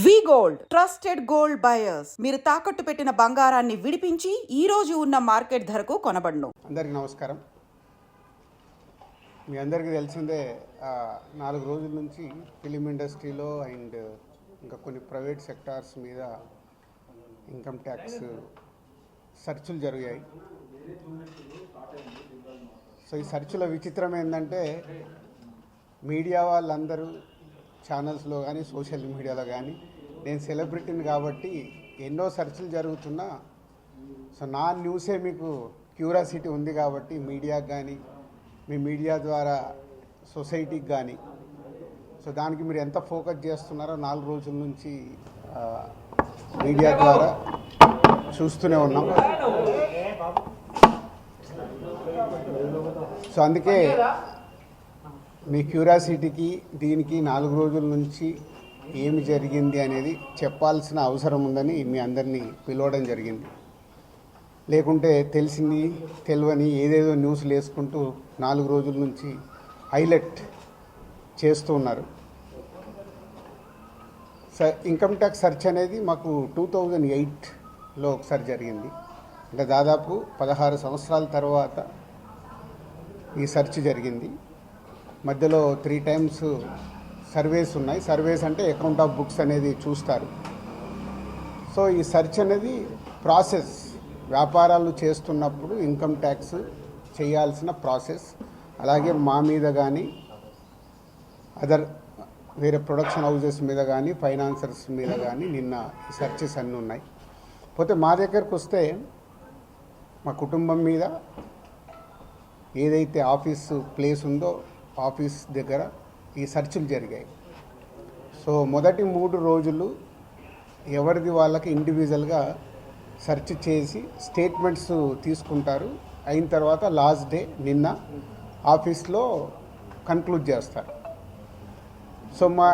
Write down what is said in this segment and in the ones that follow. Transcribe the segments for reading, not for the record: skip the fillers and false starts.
వి gold trusted gold buyers మీరు తాకట్టు పెట్టిన బంగారాన్ని విడిపించి ఈ రోజు ఉన్న మార్కెట్ ధరకు కొనబడును. అందరికీ నమస్కారం. మీ అందరికీ తెలిసిందే 4 రోజుల నుంచి ఫిలిం ఇండస్ట్రీలో అండ్ ఇంకా కొన్ని ప్రైవేట్ సెక్టార్స్ మీద ఇన్కమ్ ట్యాక్స్ సెర్చులు జరిగాయి. సో ఈ సెర్చుల విచిత్రం ఏంటంటే మీడియా వాళ్ళందరూ ఛానల్స్లో కానీ సోషల్ మీడియాలో కానీ నేను సెలబ్రిటీని కాబట్టి ఎన్నో సెర్చ్లు జరుగుతున్నా సో నా న్యూసే మీకు క్యూరియాసిటీ ఉంది కాబట్టి మీడియాకి కానీ మీ మీడియా ద్వారా సొసైటీకి కానీ సో దానికి మీరు ఎంత ఫోకస్ చేస్తున్నారో 4 రోజుల నుంచి మీడియా ద్వారా చూస్తూనే ఉన్నాం. సో అందుకే మీ క్యూరియాసిటీకి దీనికి 4 రోజుల నుంచి ఏమి జరిగింది అనేది చెప్పాల్సిన అవసరం ఉందని మీ అందరినీ పిలవడం జరిగింది. లేకుంటే తెలిసింది తెలియని ఏదేదో న్యూస్లు వేసుకుంటూ 4 రోజుల నుంచి హైలైట్ చేస్తూ ఉన్నారు. ఇన్కమ్ ట్యాక్స్ సెర్చ్ అనేది మాకు 2008లో ఒకసారి జరిగింది. అంటే దాదాపు 16 సంవత్సరాల తర్వాత ఈ సెర్చ్ జరిగింది. మధ్యలో 3 times సర్వేస్ ఉన్నాయి. సర్వేస్ అంటే అకౌంట్ ఆఫ్ బుక్స్ అనేది చూస్తారు. సో ఈ సెర్చ్ అనేది ప్రాసెస్, వ్యాపారాలు చేస్తున్నప్పుడు ఇన్కమ్ ట్యాక్స్ చేయాల్సిన ప్రాసెస్. అలాగే మా మీద కానీ అదర్ వేరే ప్రొడక్షన్ హౌజెస్ మీద కానీ ఫైనాన్సర్స్ మీద కానీ నిన్న సెర్చెస్ అన్నీ ఉన్నాయి. పోతే మా దగ్గరకు వస్తే మా కుటుంబం మీద ఏదైతే ఆఫీసు ప్లేస్ ఉందో ఆఫీస్ దగ్గర ఈ సెర్చ్లు జరిగాయి. సో మొదటి 3 రోజులు ఎవరిది వాళ్ళకి ఇండివిజువల్గా సెర్చ్ చేసి స్టేట్మెంట్స్ తీసుకుంటారు. అయిన తర్వాత లాస్ట్ డే నిన్న ఆఫీస్లో కన్క్లూడ్ చేస్తారు. సో మా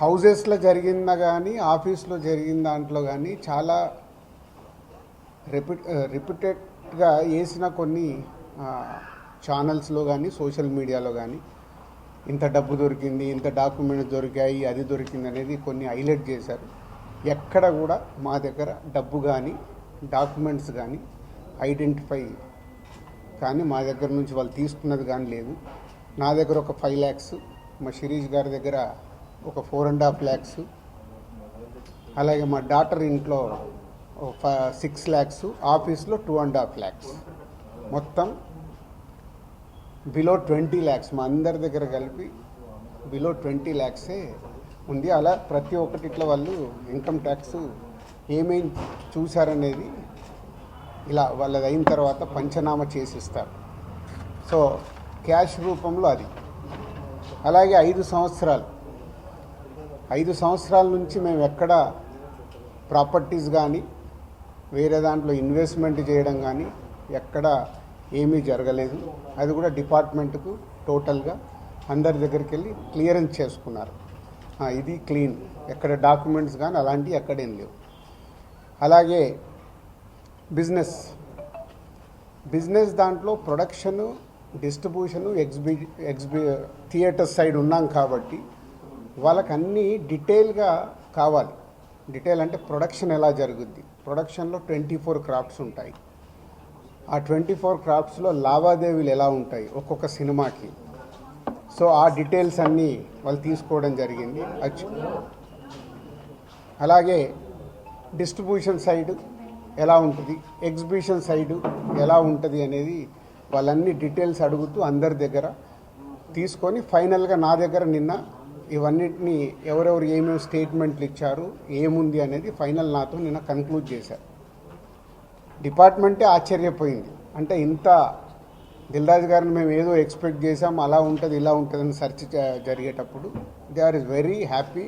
హౌజెస్లో జరిగిందా కానీ ఆఫీస్లో జరిగిన దాంట్లో కానీ చాలా రిపీటెడ్గా వేసిన కొన్ని ఛానల్స్లో కానీ సోషల్ మీడియాలో కానీ ఇంత డబ్బు దొరికింది, ఇంత డాక్యుమెంట్స్ దొరికాయి, అది దొరికింది అనేది కొన్ని హైలైట్ చేశారు. ఎక్కడ కూడా మా దగ్గర డబ్బు కానీ డాక్యుమెంట్స్ కానీ ఐడెంటిఫై కానీ మా దగ్గర నుంచి వాళ్ళు తీసుకున్నది కానీ లేదు. నా దగ్గర ఒక 5 lakhs, మా శిరీష్ గారి దగ్గర ఒక 4.5 lakhs, అలాగే మా డాటర్ ఇంట్లో 6 lakhs, ఆఫీస్లో 2.5 lakhs, మొత్తం బిలో 20 lakhs. మా అందరి దగ్గర కలిపి బిలో 20 lakhs ఉంది. అలా ప్రతి ఒక్కటి ఇట్లా వాళ్ళు ఇన్కమ్ ట్యాక్స్ ఏమేమి చూశారనేది ఇలా వాళ్ళది అయిన తర్వాత పంచనామా చేసిస్తారు. సో క్యాష్ రూపంలో అది. అలాగే 5 సంవత్సరాల నుంచి మేము ఎక్కడ ప్రాపర్టీస్ కానీ వేరే దాంట్లో ఇన్వెస్ట్మెంట్ చేయడం కానీ ఎక్కడ ఏమీ జరగలేదు. అది కూడా డిపార్ట్మెంట్కు టోటల్గా అందరి దగ్గరికి వెళ్ళి క్లియరెన్స్ చేసుకున్నారు. ఇది క్లీన్, ఎక్కడ డాక్యుమెంట్స్ కానీ అలాంటివి ఎక్కడేం లేవు. అలాగే బిజినెస్ దాంట్లో ప్రొడక్షను, డిస్ట్రిబ్యూషను, థియేటర్ సైడ్ ఉన్నాం కాబట్టి వాళ్ళకి అన్నీ డీటెయిల్గా కావాలి. డీటెయిల్ అంటే ప్రొడక్షన్ ఎలా జరుగుద్ది, ప్రొడక్షన్లో 24 క్రాఫ్ట్స్ ఉంటాయి. ఆ 24 క్రాఫ్ట్స్లో లావాదేవీలు ఎలా ఉంటాయి ఒక్కొక్క సినిమాకి. సో ఆ డీటెయిల్స్ అన్నీ వాళ్ళు తీసుకోవడం జరిగింది. అలాగే డిస్ట్రిబ్యూషన్ సైడ్ ఎలా ఉంటుంది, ఎగ్జిబిషన్ సైడ్ ఎలా ఉంటుంది అనేది వాళ్ళన్ని డీటెయిల్స్ అడుగుతూ అందరి దగ్గర తీసుకొని ఫైనల్గా నా దగ్గర నిన్న ఇవన్నిటిని ఎవరెవరు ఏమేమి స్టేట్మెంట్లు ఇచ్చారు, ఏముంది అనేది ఫైనల్ నాతో నిన్న కన్క్లూడ్ చేశారు. డిపార్ట్మెంటే ఆశ్చర్యపోయింది. అంటే ఇంత దిల్రాజ్ గారిని మేము ఏదో ఎక్స్పెక్ట్ చేసాం, అలా ఉంటుంది ఇలా ఉంటుందని సెర్చ్ జరిగేటప్పుడు దే ఆర్ వెరీ హ్యాపీ.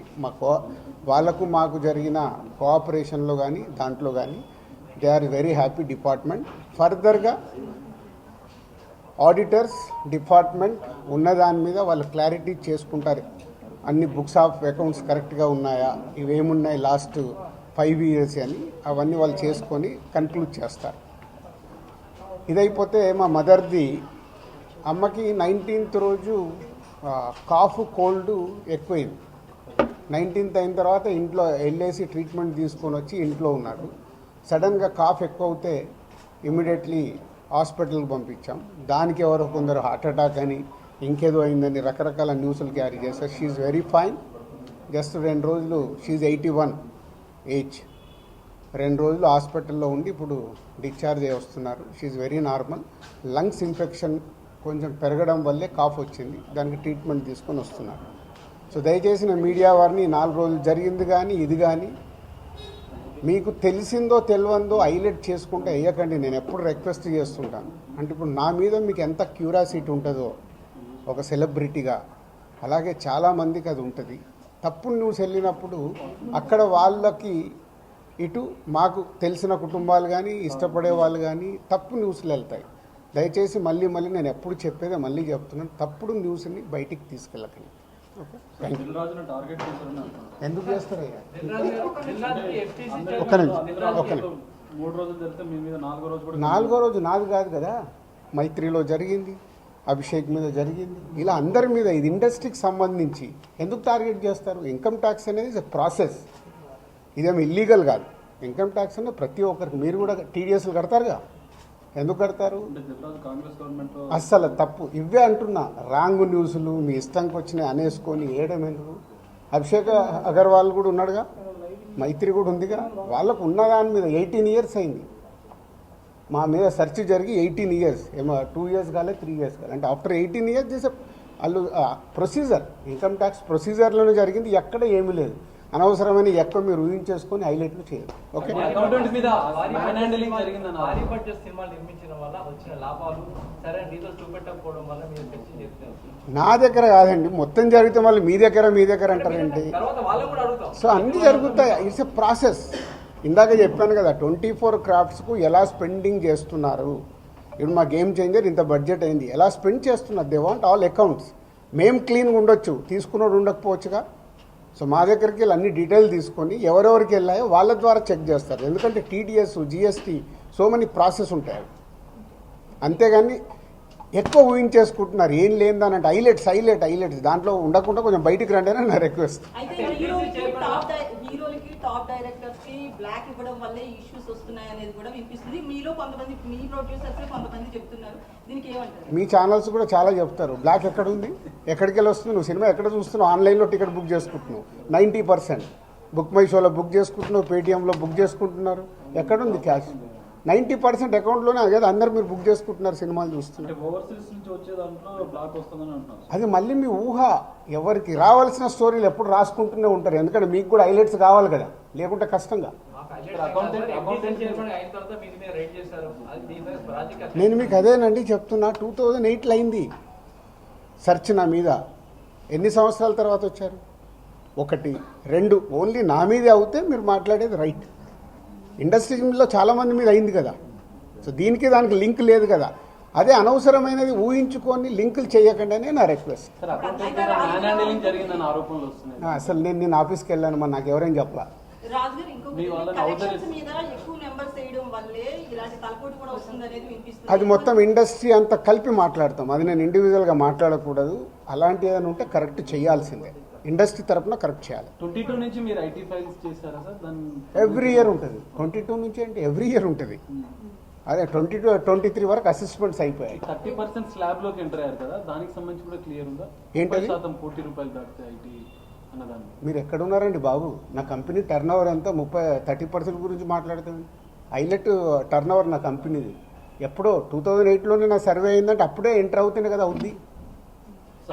వాళ్ళకు మాకు జరిగిన కోఆపరేషన్లో కానీ దాంట్లో కానీ they are very happy department. ఫర్దర్గా ఆడిటర్స్ డిపార్ట్మెంట్ ఉన్నదాని మీద వాళ్ళు క్లారిటీ చేసుకుంటారు. అన్ని బుక్స్ ఆఫ్ అకౌంట్స్ కరెక్ట్గా ఉన్నాయా, ఇవేమున్నాయి లాస్ట్ 5 years అని అవన్నీ వాళ్ళు చేసుకొని కన్క్లూడ్ చేస్తారు. ఇదైపోతే మా మదర్ది, అమ్మకి 19th రోజు కాఫ్ కోల్డ్ ఎక్కువైంది. 19th అయిన తర్వాత ఇంట్లో వెళ్ళేసి ట్రీట్మెంట్ తీసుకొని వచ్చి ఇంట్లో ఉన్నారు. సడన్గా కాఫ్ ఎక్కువ అవుతే ఇమీడియట్లీ హాస్పిటల్కి పంపించాం. దానికి ఎవరో కొందరు హార్ట్ అటాక్ అని ఇంకేదో అయిందని రకరకాల న్యూస్లు క్యారీ చేస్తారు. She very fine. జస్ట్ 2 రోజులు షీఈ్ 81 ఏజ్. 2 రోజులు హాస్పిటల్లో ఉండి ఇప్పుడు డిశ్చార్జ్ అయ్యి వస్తున్నారు. She's very normal. Lungs infection కొంచెం పెరగడం వల్లే కాఫ్ వచ్చింది. దానికి ట్రీట్మెంట్ తీసుకొని వస్తున్నారు. సో దయచేసి నా మీడియా వారిని 4 రోజులు జరిగింది కానీ ఇది కానీ మీకు తెలిసిందో తెలియందో హైలైట్ చేసుకుంటే వేయకండి. నేను ఎప్పుడు రిక్వెస్ట్ చేస్తుంటాను. అంటే ఇప్పుడు నా మీద మీకు ఎంత క్యూరియాసిటీ ఉంటుందో ఒక సెలబ్రిటీగా, అలాగే చాలామందికి అది ఉంటుంది. తప్పుడు న్యూస్ వెళ్ళినప్పుడు అక్కడ వాళ్ళకి ఇటు మాకు తెలిసిన కుటుంబాలు కానీ ఇష్టపడే వాళ్ళు కానీ తప్పు న్యూస్లు వెళ్తాయి. దయచేసి మళ్ళీ నేను ఎప్పుడు చెప్పేదే మళ్ళీ చెప్తున్నాను, తప్పుడు న్యూస్ని బయటికి తీసుకెళ్ళకండి. Okay, thank you. ఎందుకు చేస్తారయ్యా? ఒక్క నిమిషం. 4వ రోజు నాది కాదు కదా, మైత్రిలో జరిగింది, అభిషేక్ మీద జరిగింది, ఇలా అందరి మీద. ఇది ఇండస్ట్రీకి సంబంధించి ఎందుకు టార్గెట్ చేస్తారు? ఇన్కమ్ ట్యాక్స్ అనేది ప్రాసెస్, ఇదేమి ఇల్లీగల్ కాదు. ఇన్కమ్ ట్యాక్స్ అనేది ప్రతి ఒక్కరికి, మీరు కూడా టీడీఎస్లు కడతారుగా, ఎందుకు కడతారు? అస్సలు తప్పు. ఇవే అంటున్నా, రాంగ్ న్యూస్లు మీ ఇష్టంకి వచ్చినాయి అనేసుకొని ఏయడం ఎందుకు? అభిషేక్ అగర్వాల్ కూడా ఉన్నాడుగా, మైత్రి కూడా ఉందిగా, వాళ్ళకు ఉన్నదాని మీద 18 years అయింది. మా మీద సెర్చ్ జరిగి 18 years, ఏమో 2 years కాలే 3 years కాలే. అంటే ఆఫ్టర్ 18 years చేసే వాళ్ళు ప్రొసీజర్, ఇన్కమ్ ట్యాక్స్ ప్రొసీజర్లోనే జరిగింది, ఎక్కడ ఏమీ లేదు. అనవసరమైన ఎక్కువ మీరు ఊహించేసుకొని హైలైట్లు చేయరు. ఓకే, నా దగ్గర కాదండి, మొత్తం జరిగితే మళ్ళీ మీ దగ్గర అంటారండి. సో అన్నీ జరుగుతాయి. It's a process. ఇందాక చెప్పాను కదా, 24 క్రాఫ్ట్స్కు ఎలా స్పెండింగ్ చేస్తున్నారు. ఇప్పుడు మా గేమ్ చేంజర్ ఇంత బడ్జెట్ అయింది, ఎలా స్పెండ్ చేస్తున్నారు. They want all accounts. మేము క్లీన్గా ఉండొచ్చు, తీసుకున్నోడు ఉండకపోవచ్చుగా. సో మా దగ్గరికి వెళ్ళి అన్ని డీటెయిల్ తీసుకొని ఎవరెవరికి వెళ్ళాయో వాళ్ళ ద్వారా చెక్ చేస్తారు. ఎందుకంటే TDS, GST, so many process ఉంటాయి. అంతేగాని ఎక్కువ ఊహించేసుకుంటున్నారు, ఏం లేదని. అంటే హైలైట్స్ దాంట్లో ఉండకుండా కొంచెం బయటికి రండి అని నా రిక్వెస్ట్. టాప్ డైరెక్టర్స్ కి బ్లాక్ ఇవ్వడం వల్లే ఇష్యూస్ వస్తున్నాయి అనేది కూడా వినిపిస్తుంది. మీలో కొంతమంది, మీ ప్రొడ్యూసర్స్ కొంతమంది చెప్తున్నారు, దీనికి ఏమంటారు? మీ ఛానల్స్ కూడా చాలా చెప్తారు, బ్లాక్ ఎక్కడ ఉంది, ఎక్కడికి వెళ్ళి వస్తుంది, నువ్వు సినిమా ఎక్కడ చూస్తున్నావు, ఆన్లైన్లో టికెట్ బుక్ చేసుకుంటున్నావు, 90% బుక్ మై షోలో బుక్ చేసుకుంటున్నావు, పేటీఎంలో బుక్ చేసుకుంటున్నారు. ఎక్కడుంది క్యాష్? 90% అకౌంట్లోనే కదా అందరు మీరు బుక్ చేసుకుంటున్నారు, సినిమాలు చూస్తున్నారు. అది మళ్ళీ మీ ఊహ. ఎవరికి రావాల్సిన స్టోరీలు ఎప్పుడు రాసుకుంటూనే ఉంటారు. ఎందుకంటే మీకు కూడా హైలైట్స్ కావాలి కదా, లేకుంటే కష్టంగా. నేను మీకు అదేనండి చెప్తున్నా, 2008లో అయింది సెర్చ్ నా మీద. ఎన్ని సంవత్సరాల తర్వాత వచ్చారు? 1, 2 ఓన్లీ నా మీదే అవుతే మీరు మాట్లాడేది రైట్. ఇండస్ట్రీలో చాలామంది మీద అయింది కదా. సో దానికి లింక్ లేదు కదా. అదే అనవసరమైనది ఊహించుకొని లింకులు చేయకండి అనే నా రిక్వెస్ట్. అసలు నేను ఆఫీస్కి వెళ్ళాను, మరి నాకు ఎవరైనా చెప్పలా. అది మొత్తం ఇండస్ట్రీ అంతా కలిపి మాట్లాడతాం. అది నేను ఇండివిజువల్గా మాట్లాడకూడదు. అలాంటి ఏదైనా ఉంటే కరెక్ట్ చేయాల్సిందే, ఇండస్ట్రీ తరఫున కరెక్ట్ చేయాలి. 22 నుంచి మీరు ఐటీ ఫైల్స్ చేశారా సార్? ఎవ్రీ ఇయర్ ఉంటుంది. 22 నుంచి అంటే ఎవ్రీ ఇయర్ ఉంటుంది. అదే 22, 23 వరకు అసెస్మెంట్స్ అయిపోయాయి. 30% స్లాబ్ లోకి ఎంటర్ అయ్యారు కదా, దానికి సంబంధించి కూడా క్లియర్ ఉందా? ఏంటది? 1% ₹1 దాటితే ఐటీ అన్నదాన్ని. మీరు ఎక్కడున్నారండి బాబు? నా కంపెనీ టర్న్ ఓవర్ ఎంత 30% గురించి మాట్లాడుతుంది. హైలైట్ టర్న్ ఓవర్ నా కంపెనీది. ఎప్పుడో 2008లోనే నా సర్వే అయిందంటే అప్పుడే ఎంటర్ అవుతుంది కదా ఉంది.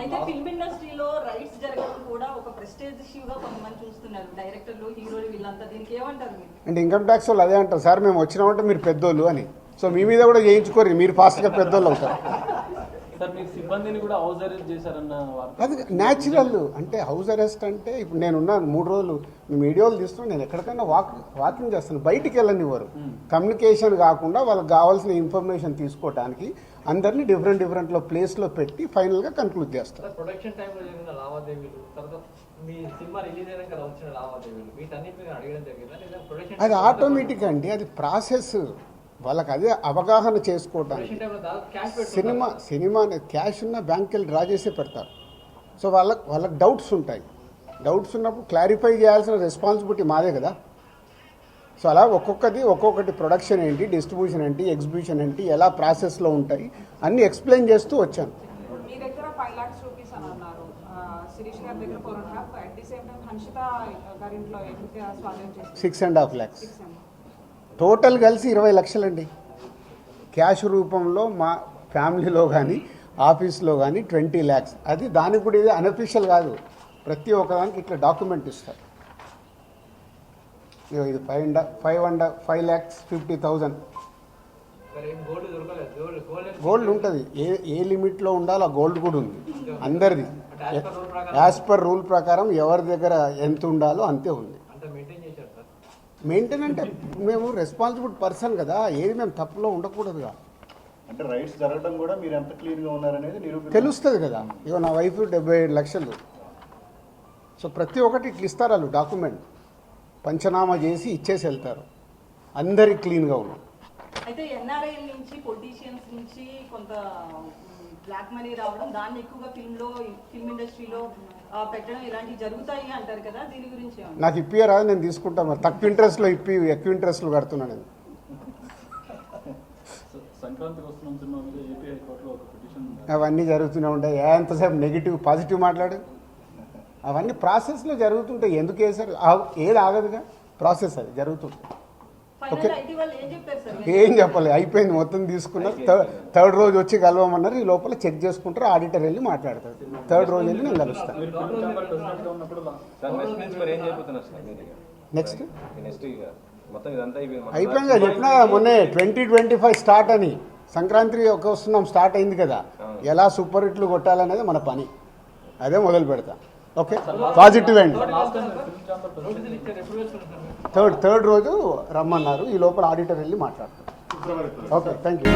అయితే ఫిల్మ్ ఇండస్ట్రీలో రైట్స్ జరగడం కూడా ఒక ప్రెస్టేజ్ ఇష్యూగా కొంతమంది చూస్తున్నారు, డైరెక్టర్లు, హీరోలు, వీళ్ళంతా. దీనికి ఏమంటారు మీరు? అంటే ఇన్కమ్ ట్యాక్స్ వాళ్ళు అదే అంటారు, సార్ మేము వచ్చినామంటే మీరు పెద్దోళ్ళు అని. సో మీ మీద కూడా చేయించుకోరు, మీరు ఫాస్ట్గా పెద్దోళ్ళు అవుతారు. సార్ మీకు సిబ్బందిని కూడా హౌస్ అరెస్ట్ చేశారన్న వార్త. అది న్యాచురల్. అంటే హౌస్ అరెస్ట్ అంటే ఇప్పుడు నేనున్నాను 3 రోజులు, మీ వీడియోలు తీస్తున్నాను, నేను ఎక్కడికైనా వాకింగ్ చేస్తాను, బయటికి వెళ్ళనివ్వరు. కమ్యూనికేషన్ కాకుండా వాళ్ళకి కావాల్సిన ఇన్ఫర్మేషన్ తీసుకోవడానికి అందరినీ డిఫరెంట్లో ప్లేస్లో పెట్టి ఫైనల్గా కన్క్లూడ్ చేస్తారు. ప్రొడక్షన్ టైంలో జరిగిన లావాదేవీలు, తర్వాత మీ సినిమా రిలీజ్ అయినాక వచ్చిన లావాదేవీలు, వీటన్నిటిని అడగడం జరిగిందా లేదా? ప్రొడక్షన్ అది ఆటోమేటిక్ అండి, అది ప్రాసెస్. వాళ్ళకి అదే అవగాహన చేసుకోవడానికి. సినిమా క్యాష్ ఉన్న బ్యాంక్కి వెళ్ళి డ్రా చేసే పెడతారు. సో వాళ్ళకి డౌట్స్ ఉంటాయి. డౌట్స్ ఉన్నప్పుడు క్లారిఫై చేయాల్సిన రెస్పాన్సిబిలిటీ మాదే కదా. సో అలా ఒక్కొక్కటి ప్రొడక్షన్ ఏంటి, డిస్ట్రిబ్యూషన్ ఏంటి, ఎగ్జిబిషన్ ఏంటి, ఎలా ప్రాసెస్లో ఉంటాయి అన్నీ ఎక్స్ప్లెయిన్ చేస్తూ వచ్చాను. మీ దగ్గర 5 lakhs రూపీస్ అని అన్నారు, శిరీష్ గారి దగ్గర 4.5, at the same time Hanshita గారింట్లో ఎంత స్వాధీనం చేస్తారు? 6.5 lakhs. టోటల్ కలిసి 20 లక్షలండి. క్యాష్ రూపంలో మా ఫ్యామిలీలో కానీ ఆఫీస్లో కానీ 20 lakhs. అది దానికి కూడా ఇది అన్అఫీషియల్ కాదు, ప్రతి ఒక్కదానికి ఇట్లా డాక్యుమెంట్ ఇస్తారు. ఇది 5,50,000 మరి ఏం గోల్డ్ దొరకలేదు, గోల్డ్ ఉంటుంది. ఏ లిమిట్లో ఉండాలో ఆ గోల్డ్ కూడా ఉంది అందరిది. అంటే యాజ్ పర్ రూల్ ప్రకారం ఎవరి దగ్గర ఎంత ఉండాలో అంతే ఉంది. అంత మెయింటైన్ చేశారు సార్. మెయింటైన్ అంటే మేము రెస్పాన్సిబుల్ పర్సన్ కదా, ఏది మేము తప్పులో ఉండకూడదుగా. అంటే రైట్స్ జరగడం కూడా మీరు ఎంత క్లీన్గా ఉన్నారనేది తెలుస్తుంది కదా. ఇగో నా వైఫ్ 77 లక్షలు. సో ప్రతి ఒక్కటి ఇట్లా ఇస్తారు వాళ్ళు డాక్యుమెంట్, పంచనామా చేసి ఇచ్చేసి వెళ్తారు. అందరికి క్లీన్గా ఉన్నాం. అయితే ఎన్ఆర్ఐ నుంచి పొలిటీషియన్స్ నుంచి కొంత బ్లాక్ మనీ రావడం, దాన్ని ఎక్కువగా ఫిల్మ్ ఇండస్ట్రీలో పెట్టడం ఇలాంటివి జరుగుతాయి అంటారు కదా, దీని గురించి ఏమన్నా? నాకు ఇప్పియరాదు, నేను తీసుకుంటాను. మరి తక్కువ ఇంట్రెస్ట్లో ఎక్కువ ఇంట్రెస్ట్లు కడుతున్నాను నేను. సంక్రాంతికి వస్తున్న సినిమా మీద ఏపీ హైకోర్టులో ఒక పిటిషన్ ఉంది. అవన్నీ జరుగుతూనే ఉంటాయి. ఎంతసేపు నెగిటివ్ పాజిటివ్ మాట్లాడు. అవన్నీ ప్రాసెస్లో జరుగుతుంటాయి. ఎందుకు వేసారు? ఏది ఆగదుగా, ప్రాసెస్ అది జరుగుతుంది. ఓకే, ఫైనల్ ఐటీ వాళ్ళు ఏం చెప్పారు సార్? ఏం చెప్పాలి, అయిపోయింది, మొత్తం తీసుకున్నారు. థర్డ్ రోజు వచ్చి కలవమన్నారు. ఈ లోపల చెక్ చేసుకుంటారు, ఆడిటర్ వెళ్ళి మాట్లాడతారు. థర్డ్ రోజు వెళ్ళి నేను కలుస్తాను. మీరు ఫిల్మ్ ఛాంబర్ ప్రెసిడెంట్గా ఉన్నప్పుడు నెక్స్ట్ మొత్తం ఇదంతా అయిపోయింది కదా, చెప్పినా మొన్నే 2025 స్టార్ట్ అని. సంక్రాంతి వస్తున్నాం, స్టార్ట్ అయింది కదా. ఎలా సూపర్ హిట్లు కొట్టాలనేది మన పని, అదే మొదలు పెడతా. ఓకే, పాజిటివ్ అండి. నోటీసులు ఇచ్చారు, ఎప్పుడు వేస్తున్నారు సార్? థర్డ్ రోజు రమ్మన్నారు. ఈ లోపల ఆడిటర్ వెళ్ళి మాట్లాడతారు. Okay, thank you.